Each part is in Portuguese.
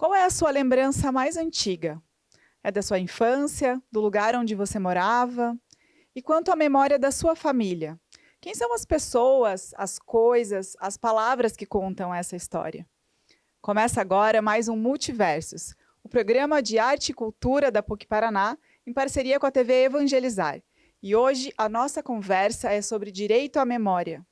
Qual é a sua lembrança mais antiga? É da sua infância, do lugar onde você morava? E quanto à memória da sua família? Quem são as pessoas, as coisas, as palavras que contam essa história? Começa agora mais um Multiversos, o programa de arte e cultura da PUC Paraná, em parceria com a TV Evangelizar. E hoje a nossa conversa é sobre direito à memória.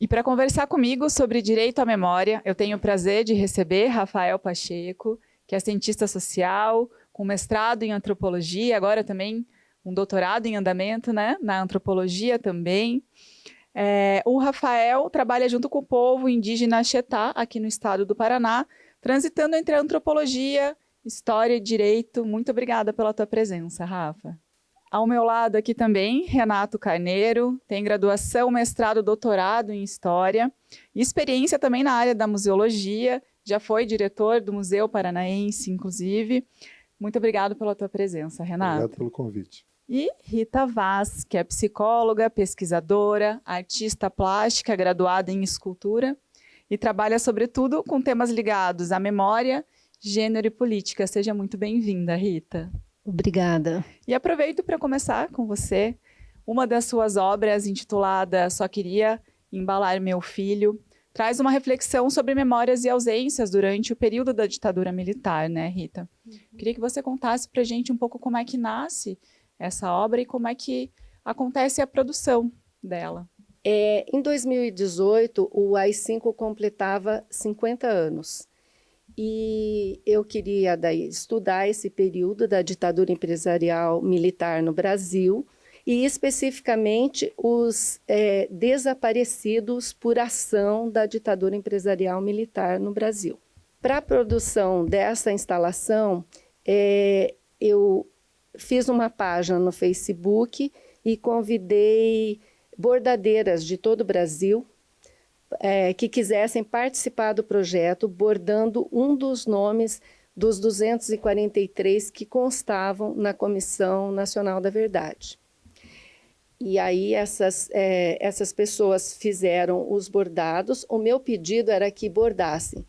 E para conversar comigo sobre direito à memória, eu tenho o prazer de receber Rafael Pacheco, que é cientista social, com mestrado em antropologia, agora também um doutorado em andamento, né, na antropologia também. O Rafael trabalha junto com o povo indígena Xetá, aqui no estado do Paraná, transitando entre antropologia, história e direito. Muito obrigada pela tua presença, Rafa. Ao meu lado aqui também, Renato Carneiro, tem graduação, mestrado, doutorado em História e experiência também na área da museologia, já foi diretor do Museu Paranaense, inclusive. Muito obrigado pela tua presença, Renato. Obrigado pelo convite. E Rita Vaz, que é psicóloga, pesquisadora, artista plástica, graduada em escultura e trabalha, sobretudo, com temas ligados à memória, gênero e política. Seja muito bem-vinda, Rita. Obrigada. E aproveito para começar com você. Uma das suas obras, intitulada Só Queria Embalar Meu Filho, traz uma reflexão sobre memórias e ausências durante o período da ditadura militar, né, Rita? Queria que você contasse para a gente um pouco como é que nasce essa obra e como é que acontece a produção dela. Em 2018, o AI-5 completava 50 anos. E eu queria daí estudar esse período da ditadura empresarial militar no Brasil e especificamente os desaparecidos por ação da ditadura empresarial militar no Brasil. Para a produção dessa instalação, eu fiz uma página no Facebook e convidei bordadeiras de todo o Brasil que quisessem participar do projeto, bordando um dos nomes dos 243 que constavam na Comissão Nacional da Verdade. E aí essas pessoas fizeram os bordados. O meu pedido era que bordassem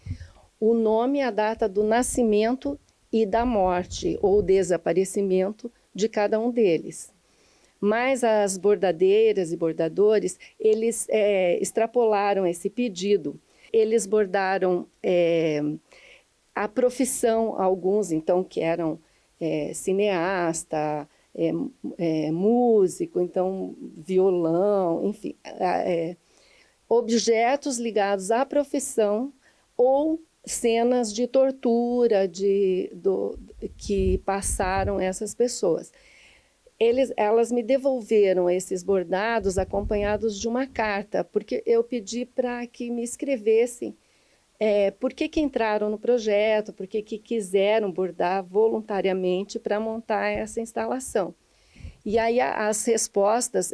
o nome e a data do nascimento e da morte ou desaparecimento de cada um deles. Mas as bordadeiras e bordadores, eles extrapolaram esse pedido. Eles bordaram a profissão, alguns então que eram cineasta, músico, então violão, enfim, objetos ligados à profissão ou cenas de tortura que passaram essas pessoas. Elas me devolveram esses bordados acompanhados de uma carta, porque eu pedi para que me escrevessem por que entraram no projeto, por que quiseram bordar voluntariamente para montar essa instalação. E aí as respostas,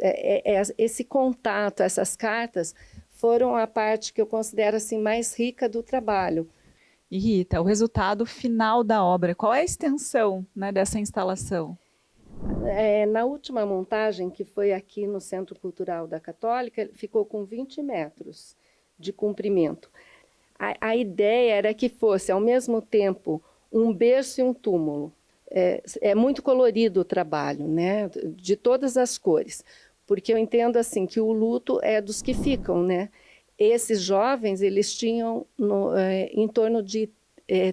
esse contato, essas cartas, foram a parte que eu considero assim, mais rica do trabalho. E Rita, o resultado final da obra, qual é a extensão, né, dessa instalação? Na última montagem, que foi aqui no Centro Cultural da Católica, ficou com 20 metros de comprimento. A ideia era que fosse, ao mesmo tempo, um berço e um túmulo. É muito colorido o trabalho, né? De todas as cores, porque eu entendo assim que o luto é dos que ficam, né? Esses jovens, eles tinham em torno de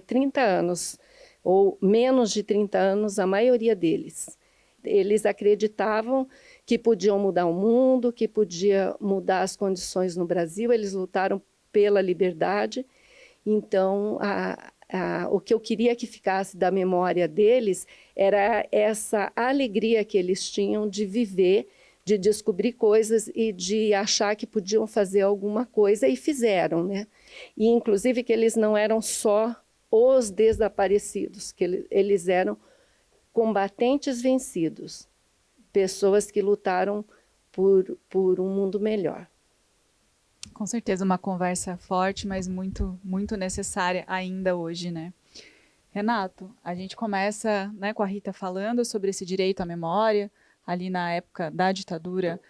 30 anos, ou menos de 30 anos, a maioria deles. Eles acreditavam que podiam mudar o mundo, que podia mudar as condições no Brasil, eles lutaram pela liberdade. Então, o que eu queria que ficasse da memória deles era essa alegria que eles tinham de viver, de descobrir coisas e de achar que podiam fazer alguma coisa, e fizeram, né? E, inclusive, que eles não eram só os desaparecidos, que eles eram combatentes vencidos, pessoas que lutaram por um mundo melhor. Com certeza uma conversa forte, mas muito, muito necessária ainda hoje, né? Renato, a gente começa, né, com a Rita falando sobre esse direito à memória, ali na época da ditadura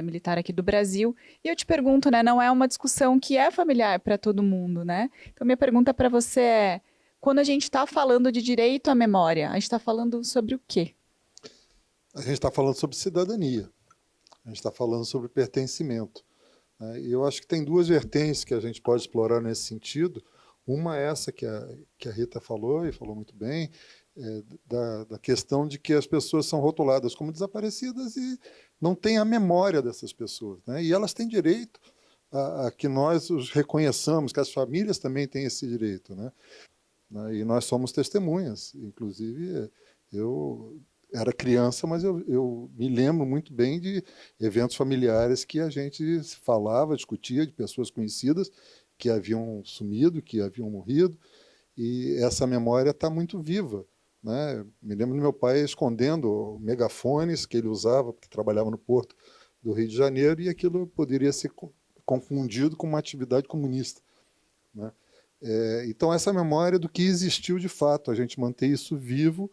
militar aqui do Brasil. E eu te pergunto, né, não é uma discussão que é familiar para todo mundo, né? Então, minha pergunta para você é, quando a gente está falando de direito à memória, a gente está falando sobre o quê? A gente está falando sobre cidadania, a gente está falando sobre pertencimento, né? E eu acho que tem duas vertentes que a gente pode explorar nesse sentido. Uma é essa que a Rita falou, e falou muito bem, da questão de que as pessoas são rotuladas como desaparecidas e não têm a memória dessas pessoas, né? E elas têm direito a que nós os reconheçamos, que as famílias também têm esse direito, né? E nós somos testemunhas. Inclusive, eu era criança, mas eu me lembro muito bem de eventos familiares que a gente falava, discutia, de pessoas conhecidas que haviam sumido, que haviam morrido, e essa memória está muito viva, né? Me lembro do meu pai escondendo megafones que ele usava, porque trabalhava no porto do Rio de Janeiro, e aquilo poderia ser confundido com uma atividade comunista, né? Então, essa memória do que existiu de fato, a gente mantém isso vivo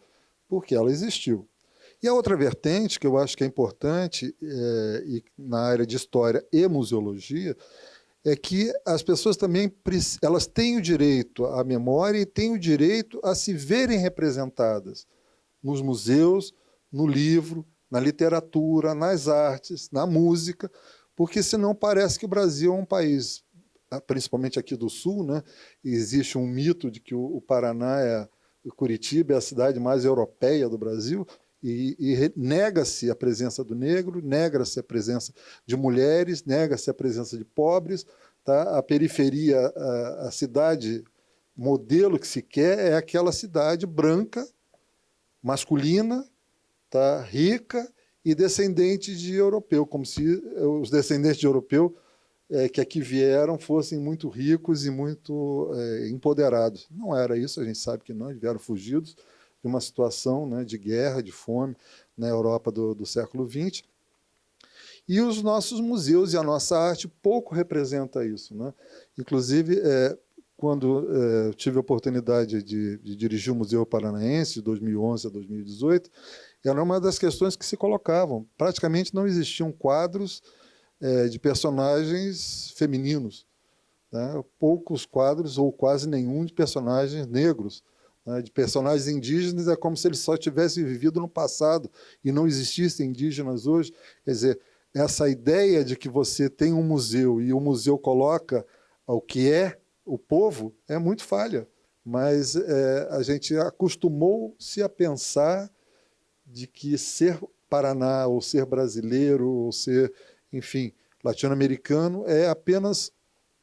porque ela existiu. E a outra vertente, que eu acho que é importante, e na área de história e museologia, é que as pessoas também elas têm o direito à memória e têm o direito a se verem representadas nos museus, no livro, na literatura, nas artes, na música, porque senão parece que o Brasil é um país, principalmente aqui do Sul, né? Existe um mito de que o Paraná Curitiba é a cidade mais europeia do Brasil, e nega-se a presença do negro, nega-se a presença de mulheres, nega-se a presença de pobres, tá? A periferia, a cidade modelo que se quer é aquela cidade branca, masculina, tá? Rica e descendente de europeu, como se os descendentes de europeu que aqui vieram fossem muito ricos e muito empoderados. Não era isso, a gente sabe que não, eles vieram fugidos de uma situação, né, de guerra, de fome na Europa do século XX. E os nossos museus e a nossa arte pouco representa isso, né? Inclusive, quando eu tive a oportunidade de dirigir o Museu Paranaense, de 2011 a 2018, era uma das questões que se colocavam. Praticamente não existiam quadros de personagens femininos, né? Poucos quadros, ou quase nenhum, de personagens negros, né? De personagens indígenas, é como se eles só tivessem vivido no passado e não existissem indígenas hoje. Quer dizer, essa ideia de que você tem um museu e o museu coloca o que é o povo é muito falha, mas a gente acostumou-se a pensar de que ser Paraná, ou ser brasileiro, ou ser, enfim, latino-americano é apenas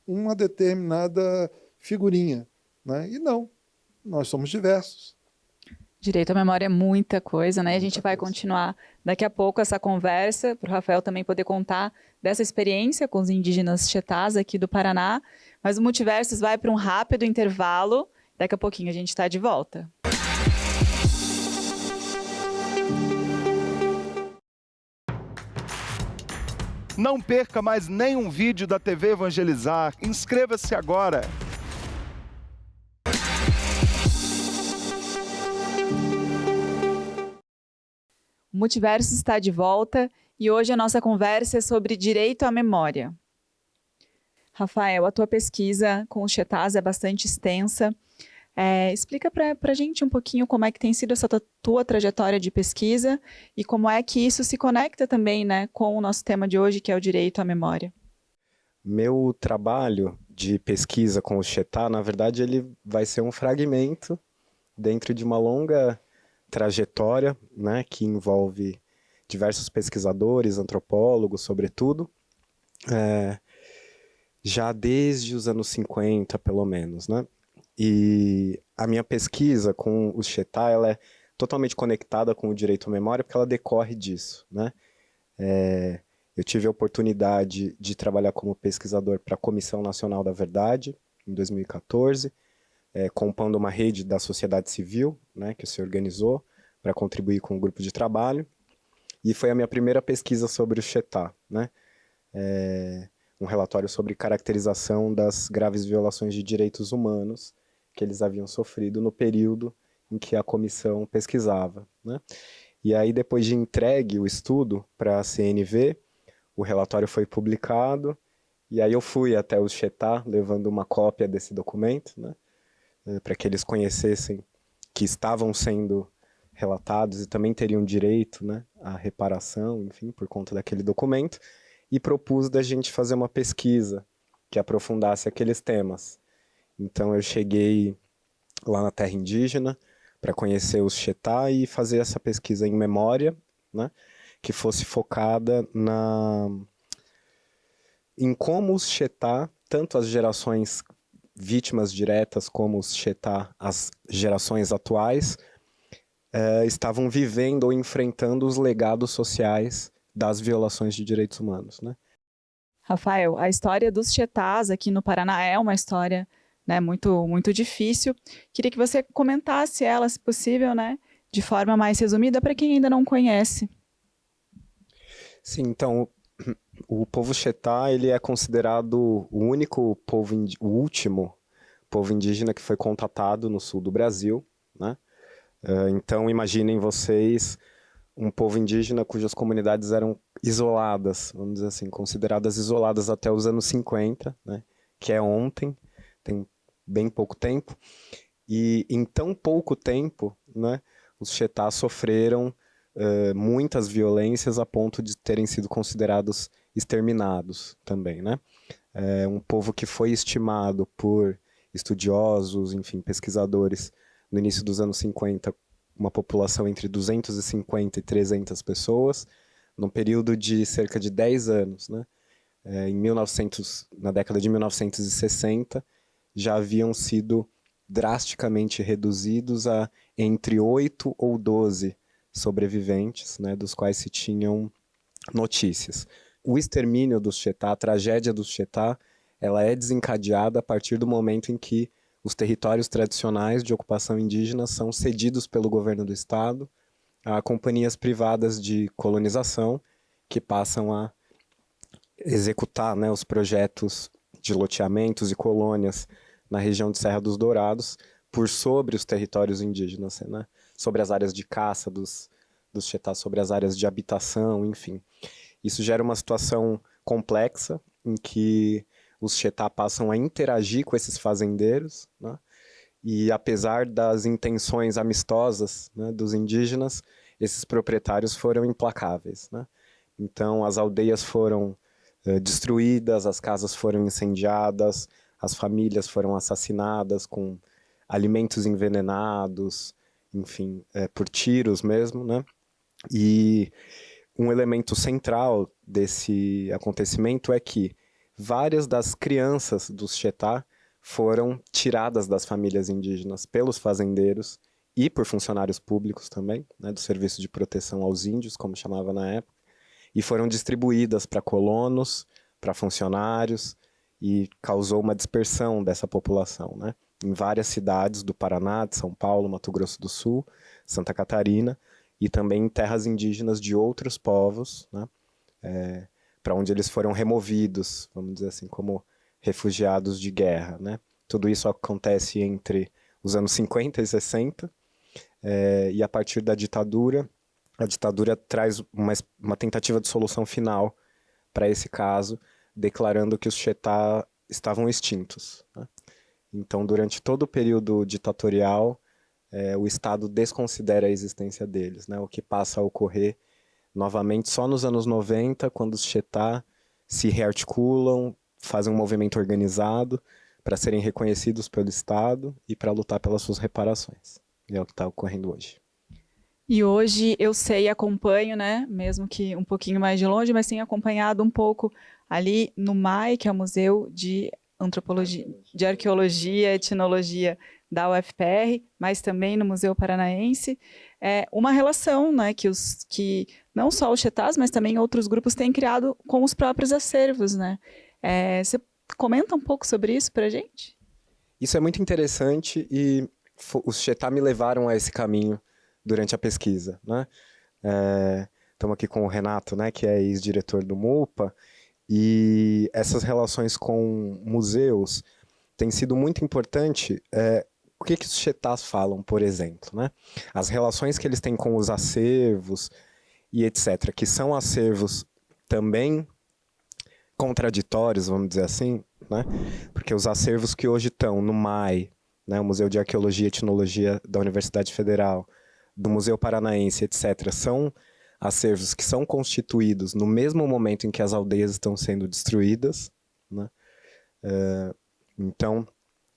uma determinada figurinha, né? E não, nós somos diversos. Direito à memória é muita coisa, né? A gente vai continuar daqui a pouco essa conversa, para o Rafael também poder contar dessa experiência com os indígenas Chetás aqui do Paraná. Mas o Multiversos vai para um rápido intervalo. Daqui a pouquinho a gente está de volta. Não perca mais nenhum vídeo da TV Evangelizar. Inscreva-se agora! O Multiverso está de volta e hoje a nossa conversa é sobre direito à memória. Rafael, a tua pesquisa com os Chetás é bastante extensa. Explica para a gente um pouquinho como é que tem sido essa tua trajetória de pesquisa e como é que isso se conecta também, né, com o nosso tema de hoje, que é o direito à memória. Meu trabalho de pesquisa com o Chetá, na verdade, ele vai ser um fragmento dentro de uma longa trajetória, né, que envolve diversos pesquisadores, antropólogos, sobretudo, já desde os anos 50, pelo menos, né? E a minha pesquisa com os Chetá, ela é totalmente conectada com o direito à memória, porque ela decorre disso, né? Eu tive a oportunidade de trabalhar como pesquisador para a Comissão Nacional da Verdade, em 2014, compondo uma rede da sociedade civil, né, que se organizou para contribuir com o grupo de trabalho, e foi a minha primeira pesquisa sobre o Chetá, né? Um relatório sobre caracterização das graves violações de direitos humanos que eles haviam sofrido no período em que a comissão pesquisava, né? E aí, depois de entregue o estudo para a CNV, o relatório foi publicado, e aí eu fui até o Chetá, levando uma cópia desse documento, né? Para que eles conhecessem que estavam sendo relatados e também teriam direito, né, à reparação, enfim, por conta daquele documento, e propus da gente fazer uma pesquisa que aprofundasse aqueles temas. Então eu cheguei lá na terra indígena para conhecer os Chetá e fazer essa pesquisa em memória, né, que fosse focada em como os Chetá, tanto as gerações vítimas diretas como os Chetá, as gerações atuais, estavam vivendo ou enfrentando os legados sociais das violações de direitos humanos, né? Rafael, a história dos Chetás aqui no Paraná é uma história, né, muito, muito difícil. Queria que você comentasse ela, se possível, né, de forma mais resumida, para quem ainda não conhece. Sim, então, o povo Chetá, ele é considerado o único povo, o último povo indígena que foi contatado no sul do Brasil, né? Então, imaginem vocês um povo indígena cujas comunidades eram isoladas, vamos dizer assim, consideradas isoladas até os anos 50, né? Que é ontem, tem bem pouco tempo. E em tão pouco tempo, né, os Chetá sofreram muitas violências a ponto de terem sido considerados exterminados também, né? É um povo que foi estimado por estudiosos, enfim, pesquisadores, no início dos anos 50, uma população entre 250 e 300 pessoas, num período de cerca de 10 anos, né? Na década de 1960, já haviam sido drasticamente reduzidos a entre 8 ou 12 sobreviventes, né, dos quais se tinham notícias. O extermínio dos Chetá, a tragédia dos Chetá, ela é desencadeada a partir do momento em que os territórios tradicionais de ocupação indígena são cedidos pelo governo do estado a companhias privadas de colonização que passam a executar, né, os projetos de loteamentos e colônias na região de Serra dos Dourados por sobre os territórios indígenas, né, sobre as áreas de caça dos Chetá, sobre as áreas de habitação, enfim. Isso gera uma situação complexa em que os Chetá passam a interagir com esses fazendeiros, né? E apesar das intenções amistosas, né, dos indígenas, esses proprietários foram implacáveis, né? Então as aldeias foram destruídas, as casas foram incendiadas, as famílias foram assassinadas com alimentos envenenados, enfim, por tiros mesmo, né? E um elemento central desse acontecimento é que várias das crianças dos Chetá foram tiradas das famílias indígenas pelos fazendeiros e por funcionários públicos também, né, do Serviço de Proteção aos Índios, como chamava na época, e foram distribuídas para colonos, para funcionários, e causou uma dispersão dessa população, né, em várias cidades do Paraná, de São Paulo, Mato Grosso do Sul, Santa Catarina, e também em terras indígenas de outros povos, né, para onde eles foram removidos, vamos dizer assim, como refugiados de guerra, né? Tudo isso acontece entre os anos 50 e 60, e a partir da ditadura, a ditadura traz uma tentativa de solução final para esse caso, declarando que os Chetá estavam extintos, né? Então, durante todo o período ditatorial, o Estado desconsidera a existência deles, né? O que passa a ocorrer novamente só nos anos 90, quando os Chetá se rearticulam, fazem um movimento organizado para serem reconhecidos pelo Estado e para lutar pelas suas reparações. É o que está ocorrendo hoje. E hoje eu sei e acompanho, né, mesmo que um pouquinho mais de longe, mas tenho acompanhado um pouco ali no MAI, que é o Museu de Antropologia, de Arqueologia e Etnologia da UFPR, mas também no Museu Paranaense, uma relação, né, que não só os Chetás, mas também outros grupos têm criado com os próprios acervos, né? Você comenta um pouco sobre isso para a gente? Isso é muito interessante e os Chetá me levaram a esse caminho durante a pesquisa, né? Estamos aqui com o Renato, né, que é ex-diretor do MUPA, e essas relações com museus têm sido muito importante O que os chetás falam, por exemplo, né? As relações que eles têm com os acervos e etc., que são acervos também contraditórios, vamos dizer assim, né? Porque os acervos que hoje estão no MAI, né, o Museu de Arqueologia e Etnologia da Universidade Federal, do Museu Paranaense, etc., são acervos que são constituídos no mesmo momento em que as aldeias estão sendo destruídas, né? Então,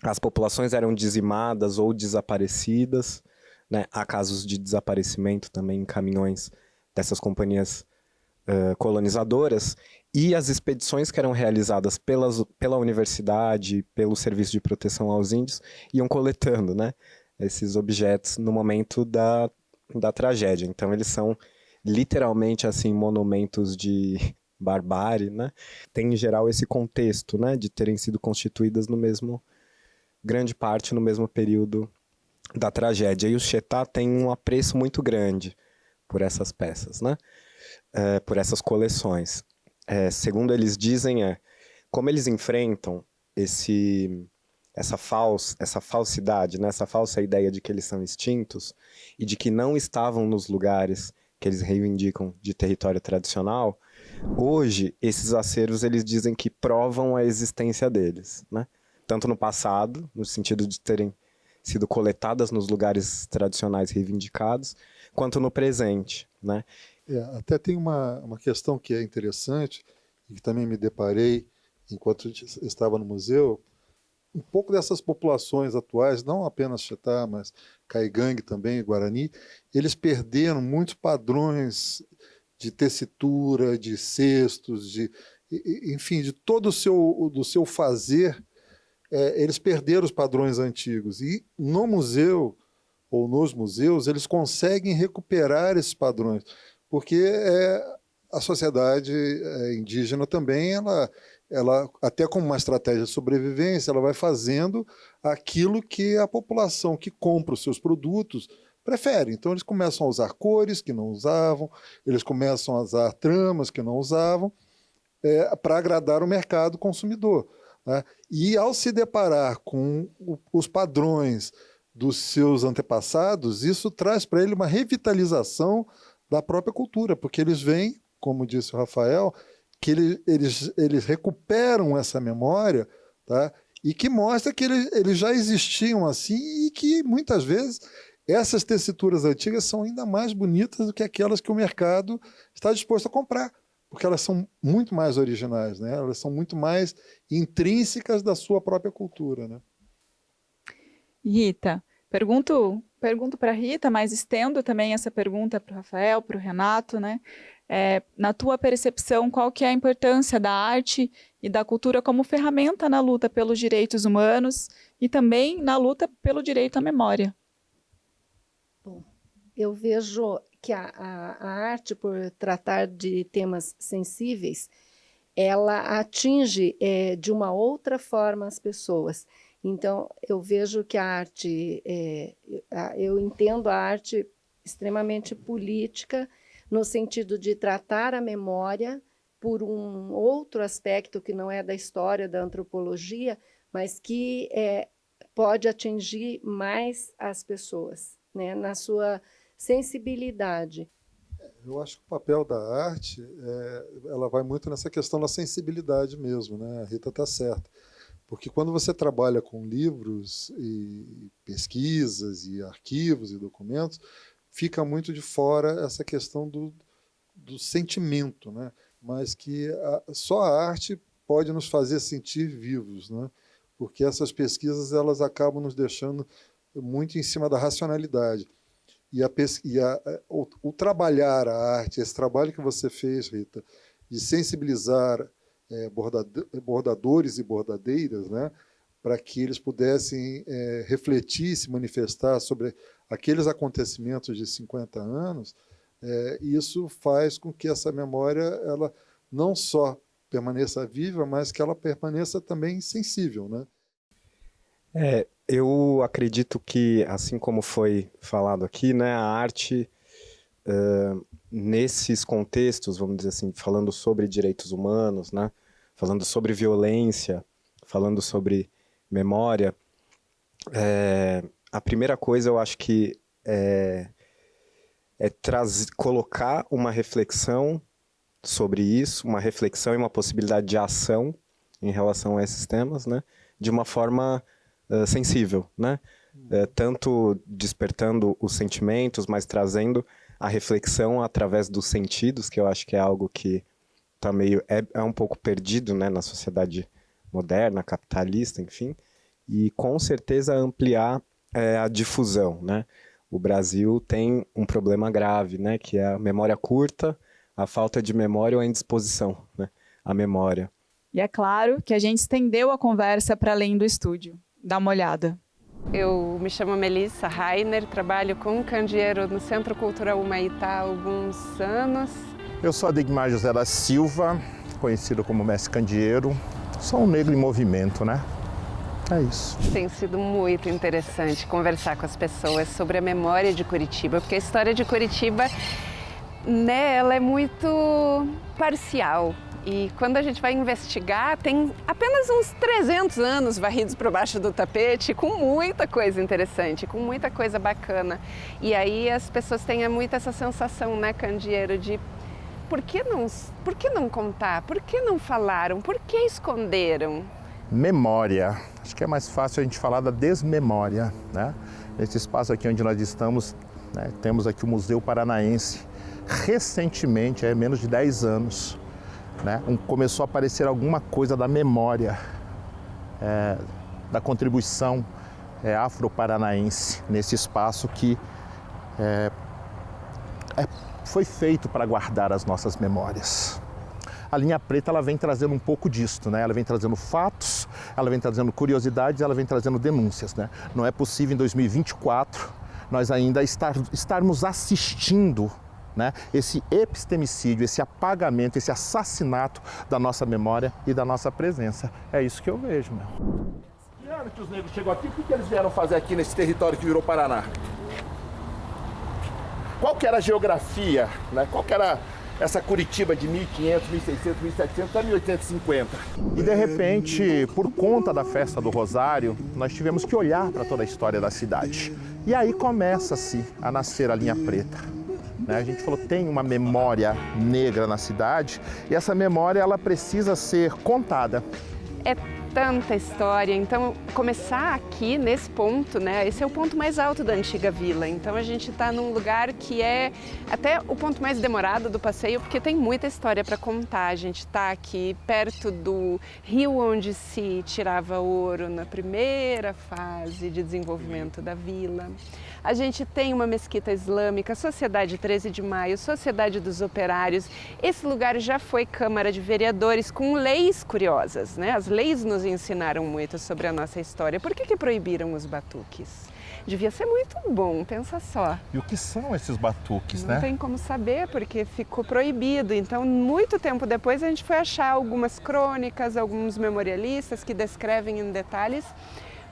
as populações eram dizimadas ou desaparecidas, né? Há casos de desaparecimento também em caminhões dessas companhias colonizadoras, e as expedições que eram realizadas pela universidade, pelo Serviço de Proteção aos Índios, iam coletando, né, esses objetos no momento da tragédia. Então, eles são literalmente assim, monumentos de barbárie, né? Tem, em geral, esse contexto, né, de terem sido constituídas grande parte no mesmo período da tragédia. E os chetá têm um apreço muito grande por essas peças, né? Por essas coleções. Segundo eles dizem, como eles enfrentam essa falsidade, né? Essa falsa ideia de que eles são extintos e de que não estavam nos lugares que eles reivindicam de território tradicional, hoje esses acervos eles dizem que provam a existência deles, né? Tanto no passado, no sentido de terem sido coletadas nos lugares tradicionais reivindicados, quanto no presente, né? Até tem uma questão que é interessante, e que também me deparei enquanto estava no museu, um pouco dessas populações atuais, não apenas Chetá, mas Caigangue também, Guarani, eles perderam muitos padrões de tessitura, de cestos, enfim, de todo do seu fazer, eles perderam os padrões antigos. E no museu, ou nos museus, eles conseguem recuperar esses padrões, porque a sociedade indígena também, ela, até como uma estratégia de sobrevivência, ela vai fazendo aquilo que a população que compra os seus produtos prefere. Então, eles começam a usar cores que não usavam, eles começam a usar tramas que não usavam, para agradar o mercado consumidor, né? E, ao se deparar com os padrões dos seus antepassados, isso traz para ele uma revitalização da própria cultura, porque eles veem, como disse o Rafael, que eles recuperam essa memória, tá? E que mostra que eles já existiam assim e que, muitas vezes, essas tessituras antigas são ainda mais bonitas do que aquelas que o mercado está disposto a comprar, porque elas são muito mais originais, né? Elas são muito mais intrínsecas da sua própria cultura, né? Rita, pergunto para a Rita, mas estendo também essa pergunta para o Rafael, para o Renato, né? Na tua percepção, qual que é a importância da arte e da cultura como ferramenta na luta pelos direitos humanos e também na luta pelo direito à memória? Bom, eu vejo que a arte, por tratar de temas sensíveis, ela atinge de uma outra forma as pessoas. Então, eu vejo que a arte, eu entendo a arte extremamente política, no sentido de tratar a memória por um outro aspecto que não é da história, da antropologia, mas que pode atingir mais as pessoas, né, na sua sensibilidade. Eu acho que o papel da arte, ela vai muito nessa questão da sensibilidade mesmo, né? A Rita está certa. Porque quando você trabalha com livros e pesquisas e arquivos e documentos, fica muito de fora essa questão do sentimento, né? Mas que só a arte pode nos fazer sentir vivos, né? Porque essas pesquisas elas acabam nos deixando muito em cima da racionalidade. E o trabalhar a arte, esse trabalho que você fez, Rita, de sensibilizar bordadores e bordadeiras, né, para que eles pudessem refletir e se manifestar sobre aqueles acontecimentos de 50 anos, isso faz com que essa memória ela não só permaneça viva, mas que ela permaneça também sensível, né? Eu acredito que, assim como foi falado aqui, né, a arte, nesses contextos, vamos dizer assim, falando sobre direitos humanos, né, falando sobre violência, falando sobre memória, A primeira coisa eu acho que é colocar uma reflexão sobre isso, uma reflexão e uma possibilidade de ação em relação a esses temas, né? De uma forma sensível, né? Tanto despertando os sentimentos, mas trazendo a reflexão através dos sentidos, que eu acho que é algo que tá meio é um pouco perdido, né, na sociedade moderna, capitalista, enfim, e com certeza ampliar a difusão, né? O Brasil tem um problema grave, né, que é a memória curta, a falta de memória ou a indisposição, né, à memória. E é claro que a gente estendeu a conversa para além do estúdio. Dá uma olhada. Eu me chamo Melissa Rainer, trabalho com candeeiro no Centro Cultural Humaitá há alguns anos. Eu sou Adegmar José da Silva, conhecido como mestre candeeiro. Sou um negro em movimento, né? É isso. Tem sido muito interessante conversar com as pessoas sobre a memória de Curitiba, porque a história de Curitiba, né, ela é muito parcial. E quando a gente vai investigar, tem apenas uns 300 anos varridos para baixo do tapete, com muita coisa interessante, com muita coisa bacana. E aí as pessoas têm muito essa sensação, né, candeeiro, de por que não contar? Por que não falaram? Por que esconderam? Memória. Acho que é mais fácil a gente falar da desmemória, né? Nesse espaço aqui onde nós estamos, né, temos aqui o Museu Paranaense. Recentemente, menos de 10 anos, né, começou a aparecer alguma coisa da memória, da contribuição afro-paranaense nesse espaço que foi feito para guardar as nossas memórias. A linha preta ela vem trazendo um pouco disto, né? Ela vem trazendo fatos, ela vem trazendo curiosidades, ela vem trazendo denúncias, né? Não é possível em 2024 nós ainda estarmos assistindo, né, esse epistemicídio, esse apagamento, esse assassinato da nossa memória e da nossa presença. É isso que eu vejo, meu. Que ano que os negros chegou aqui? O que eles vieram fazer aqui nesse território que virou Paraná? Qual que era a geografia, né? Qual que era essa Curitiba de 1500, 1600, 1700 até 1850? E de repente, por conta da festa do Rosário, nós tivemos que olhar para toda a história da cidade. E aí começa-se a nascer a linha preta. A gente falou, tem uma memória negra na cidade e essa memória ela precisa ser contada. É tanta história, então começar aqui nesse ponto, né? Esse é o ponto mais alto da antiga vila, então a gente está num lugar que é até o ponto mais demorado do passeio, porque tem muita história para contar. A gente está aqui perto do rio onde se tirava ouro na primeira fase de desenvolvimento da vila. A gente tem uma mesquita islâmica, Sociedade 13 de Maio, Sociedade dos Operários. Esse lugar já foi Câmara de Vereadores com leis curiosas, né? As leis nos ensinaram muito sobre a nossa história. Por que proibiram os batuques? Devia ser muito bom, pensa só. E o que são esses batuques, né? Não tem como saber, porque ficou proibido. Então, muito tempo depois, a gente foi achar algumas crônicas, alguns memorialistas que descrevem em detalhes,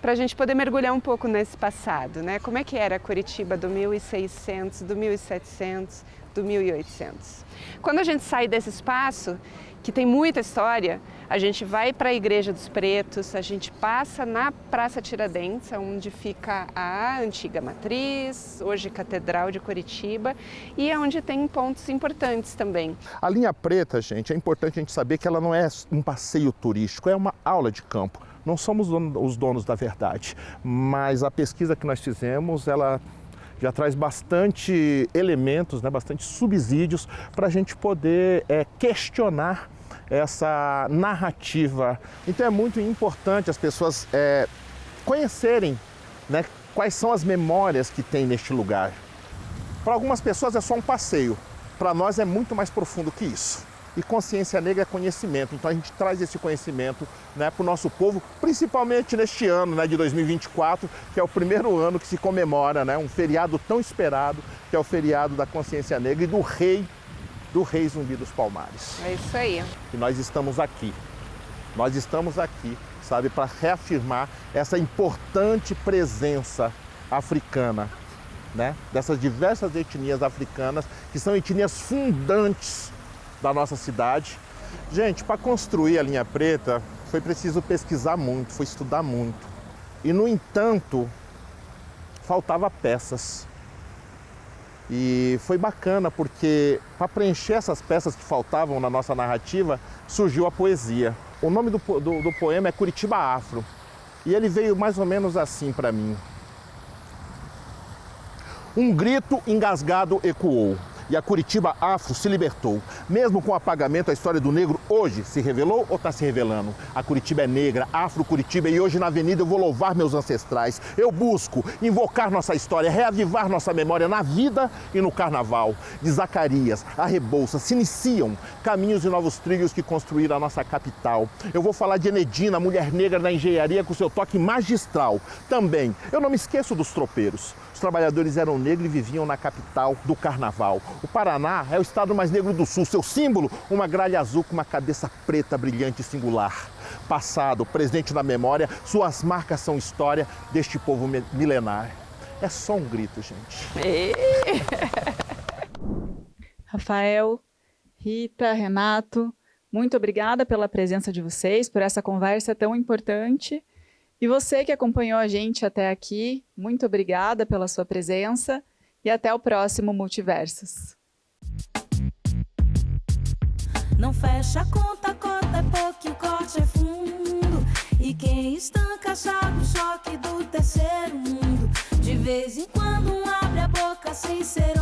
para a gente poder mergulhar um pouco nesse passado, né? Como é que era a Curitiba do 1600, do 1700, do 1800. Quando a gente sai desse espaço, que tem muita história, a gente vai para a Igreja dos Pretos, a gente passa na Praça Tiradentes, onde fica a antiga matriz, hoje Catedral de Curitiba, e é onde tem pontos importantes também. A linha preta, gente, é importante a gente saber que ela não é um passeio turístico, é uma aula de campo. Não somos os donos da verdade, mas a pesquisa que nós fizemos, ela já traz bastante elementos, né, bastante subsídios para a gente poder questionar essa narrativa. Então é muito importante as pessoas conhecerem, né, quais são as memórias que tem neste lugar. Para algumas pessoas é só um passeio, para nós é muito mais profundo que isso. E consciência negra é conhecimento, então a gente traz esse conhecimento, né, para o nosso povo, principalmente neste ano, né, de 2024, que é o primeiro ano que se comemora, né, um feriado tão esperado, que é o feriado da consciência negra e do rei Zumbi dos Palmares. É isso aí. E nós estamos aqui, sabe, para reafirmar essa importante presença africana, né, dessas diversas etnias africanas, que são etnias fundantes da nossa cidade. Gente, para construir a linha preta foi preciso pesquisar muito, foi estudar muito. E, no entanto, faltava peças. E foi bacana porque, para preencher essas peças que faltavam na nossa narrativa, surgiu a poesia. O nome do poema é Curitiba Afro. E ele veio mais ou menos assim para mim. Um grito engasgado ecoou. E a Curitiba Afro se libertou. Mesmo com o apagamento, a história do negro hoje se revelou ou está se revelando? A Curitiba é negra, Afro Curitiba, e hoje na avenida eu vou louvar meus ancestrais. Eu busco invocar nossa história, reavivar nossa memória na vida e no carnaval. De Zacarias a Rebouças se iniciam caminhos e novos trilhos que construíram a nossa capital. Eu vou falar de Enedina, mulher negra na engenharia com seu toque magistral. Também, eu não me esqueço dos tropeiros. Os trabalhadores eram negros e viviam na capital do carnaval. O Paraná é o estado mais negro do sul. Seu símbolo, uma gralha azul com uma cabeça preta, brilhante e singular. Passado, presente na memória, suas marcas são história deste povo milenar. É só um grito, gente. Rafael, Rita, Renato, muito obrigada pela presença de vocês, por essa conversa tão importante. E você que acompanhou a gente até aqui, muito obrigada pela sua presença e até o próximo Multiversos. Não fecha a conta, a cota é pouco, o corte é fundo. E quem estanca sabe o choque do terceiro mundo. De vez em quando abre a boca sem ser